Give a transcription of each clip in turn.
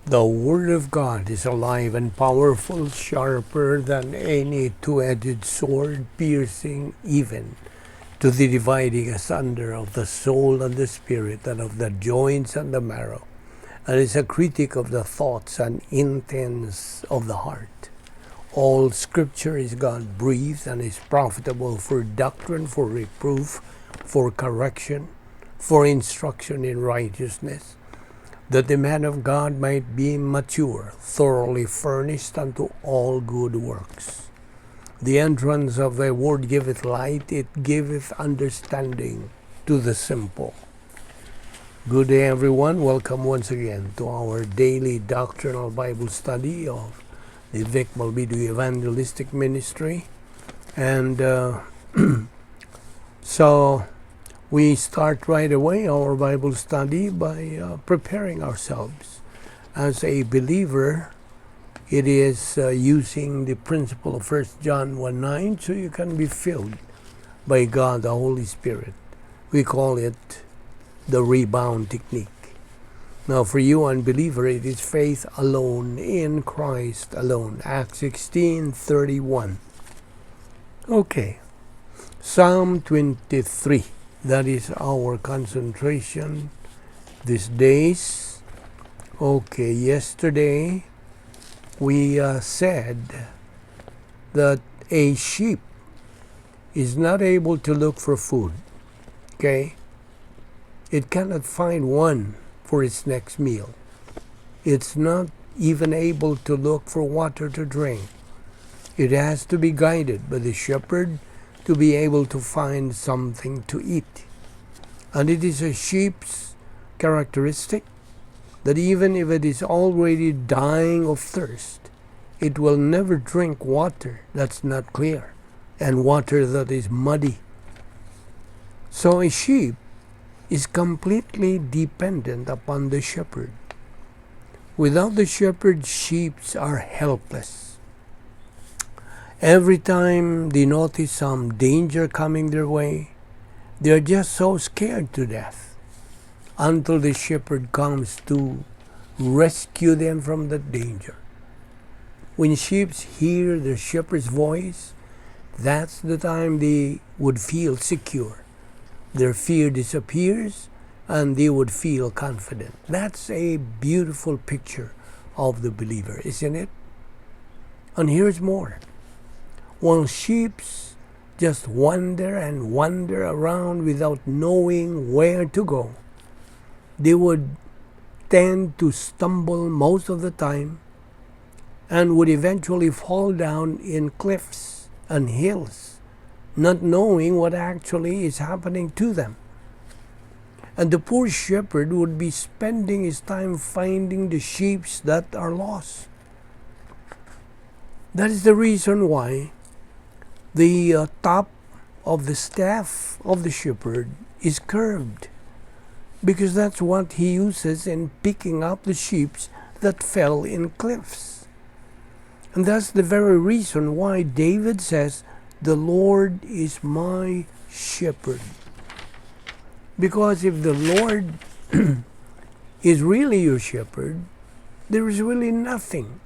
The Word of God is alive and powerful, sharper than any two-edged sword, piercing even to the dividing asunder of the soul and the spirit, and of the joints and the marrow, and is a critic of the thoughts and intents of the heart. All Scripture is God-breathed and is profitable for doctrine, for reproof, for correction, for instruction in righteousness, that the man of God might be mature, thoroughly furnished unto all good works. The entrance of thy word giveth light, it giveth understanding to the simple. Good day, everyone. Welcome once again to our daily doctrinal Bible study of the Balbido Evangelistic Ministry. And so we start right away our Bible study by preparing ourselves. As a believer, it is using the principle of 1 John 1:9, so you can be filled by God, the Holy Spirit. We call it the rebound technique. Now, for you unbeliever, it is faith alone in Christ alone. Acts 16:31. Okay, Psalm 23. That is our concentration these days. Okay, yesterday we said that a sheep is not able to look for food. Okay? It cannot find one for its next meal. It's not even able to look for water to drink. It has to be guided by the shepherd to be able to find something to eat. And it is a sheep's characteristic that even if it is already dying of thirst, it will never drink water that's not clear and water that is muddy. So a sheep is completely dependent upon the shepherd. Without the shepherd, sheep are helpless. Every time they notice some danger coming their way, they're just so scared to death until the shepherd comes to rescue them from that danger. When sheep hear the shepherd's voice, that's the time they would feel secure. Their fear disappears and they would feel confident. That's a beautiful picture of the believer, isn't it? And here's more. While sheep just wander and wander around without knowing where to go, they would tend to stumble most of the time and would eventually fall down in cliffs and hills, not knowing what actually is happening to them. And the poor shepherd would be spending his time finding the sheep that are lost. That is the reason why the top of the staff of the shepherd is curved, because that's what he uses in picking up the sheep that fell in cliffs. And that's the very reason why David says, "The Lord is my shepherd." Because if the Lord is really your shepherd, there is really nothing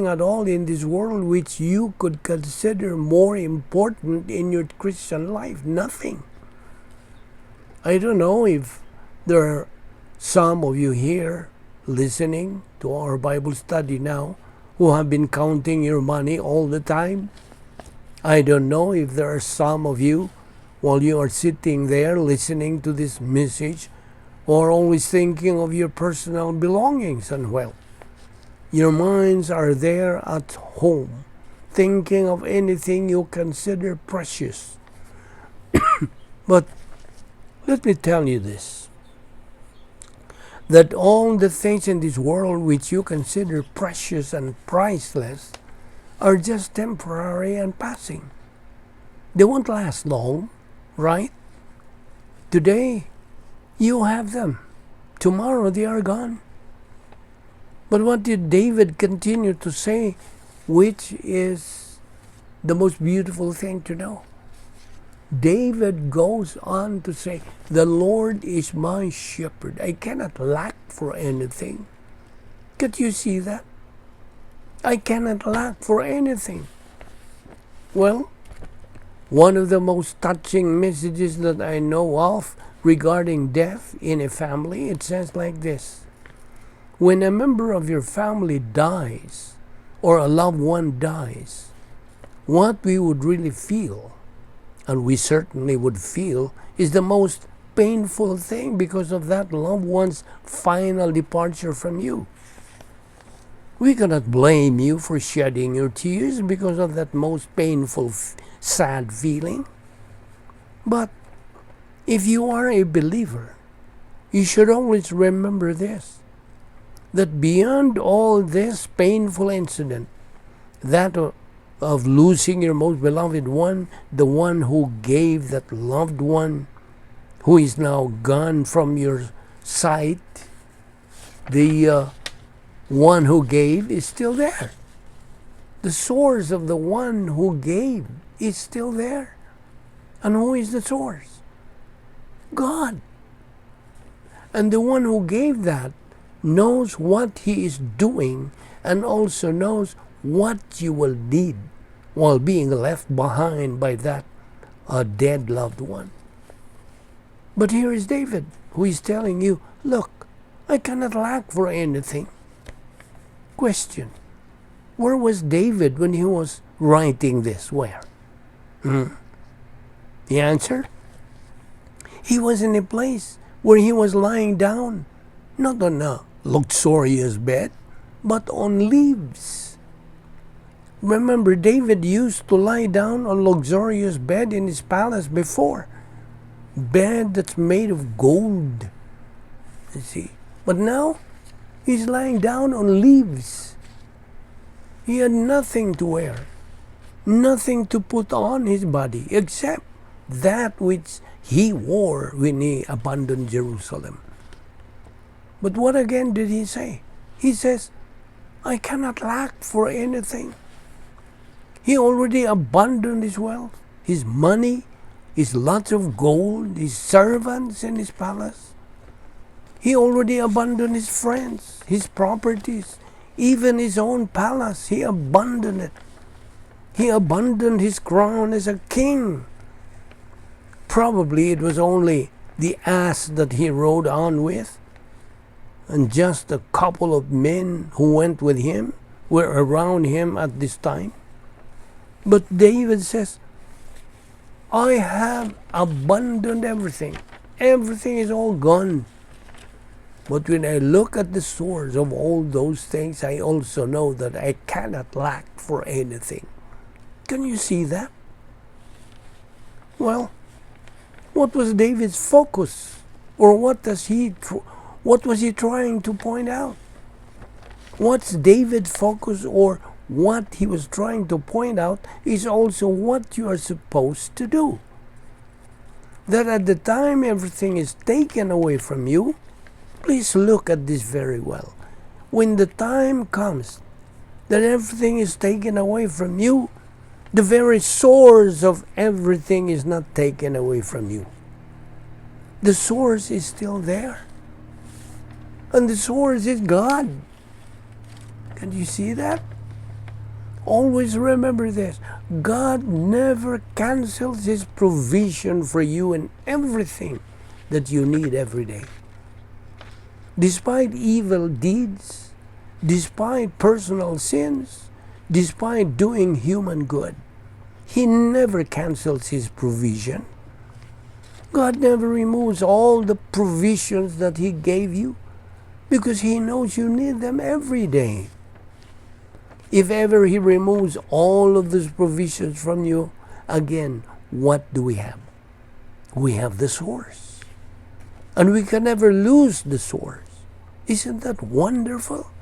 at all in this world which you could consider more important in your Christian life. Nothing. I don't know if there are some of you here listening to our Bible study now who have been counting your money all the time. I don't know if there are some of you while you are sitting there listening to this message or always thinking of your personal belongings and wealth. Your minds are there at home, thinking of anything you consider precious. But let me tell you this, that all the things in this world which you consider precious and priceless are just temporary and passing. They won't last long, right? Today, you have them. Tomorrow, they are gone. But what did David continue to say, which is the most beautiful thing to know? David goes on to say, "The Lord is my shepherd. I cannot lack for anything. Can't you see that? I cannot lack for anything. Well, one of the most touching messages that I know of regarding death in a family, it says like this. When a member of your family dies, or a loved one dies, what we would really feel, and we certainly would feel, is the most painful thing because of that loved one's final departure from you. We cannot blame you for shedding your tears because of that most painful, sad feeling. But if you are a believer, you should always remember this, that beyond all this painful incident, that of losing your most beloved one, the one who gave that loved one, who is now gone from your sight, the one who gave is still there. The source of the one who gave is still there. And who is the source? God. And the one who gave that knows what he is doing and also knows what you will need while being left behind by that dead loved one. But here is David, who is telling you, look, I cannot lack for anything. Question, where was David when he was writing this? Where? The answer? He was in a place where he was lying down, not on a luxurious bed, but on leaves. Remember, David used to lie down on a luxurious bed in his palace before. Bed that's made of gold. You see. But now, he's lying down on leaves. He had nothing to wear, nothing to put on his body except that which he wore when he abandoned Jerusalem. But what again did he say? He says, I cannot lack for anything. He already abandoned his wealth, his money, his lots of gold, his servants in his palace. He already abandoned his friends, his properties, even his own palace. He abandoned it. He abandoned his crown as a king. Probably it was only the ass that he rode on with, and just a couple of men who went with him were around him at this time. But David says, I have abandoned everything. Everything is all gone. But when I look at the source of all those things, I also know that I cannot lack for anything. Can you see that? Well, what was David's focus? Or what was he trying to point out? What's David's focus, or what he was trying to point out is also what you are supposed to do. That at the time everything is taken away from you, please look at this very well. When the time comes that everything is taken away from you, the very source of everything is not taken away from you. The source is still there. And the source is God. Can you see that? Always remember this. God never cancels his provision for you in everything that you need every day. Despite evil deeds, despite personal sins, despite doing human good, he never cancels his provision. God never removes all the provisions that he gave you because he knows you need them every day. If ever he removes all of those provisions from you, again, what do we have? We have the source. And we can never lose the source. Isn't that wonderful?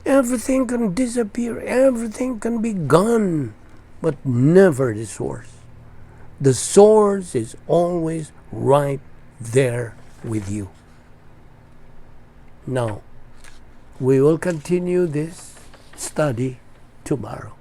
Everything can disappear, everything can be gone, but never the source. The source is always right there with you. Now, we will continue this study tomorrow.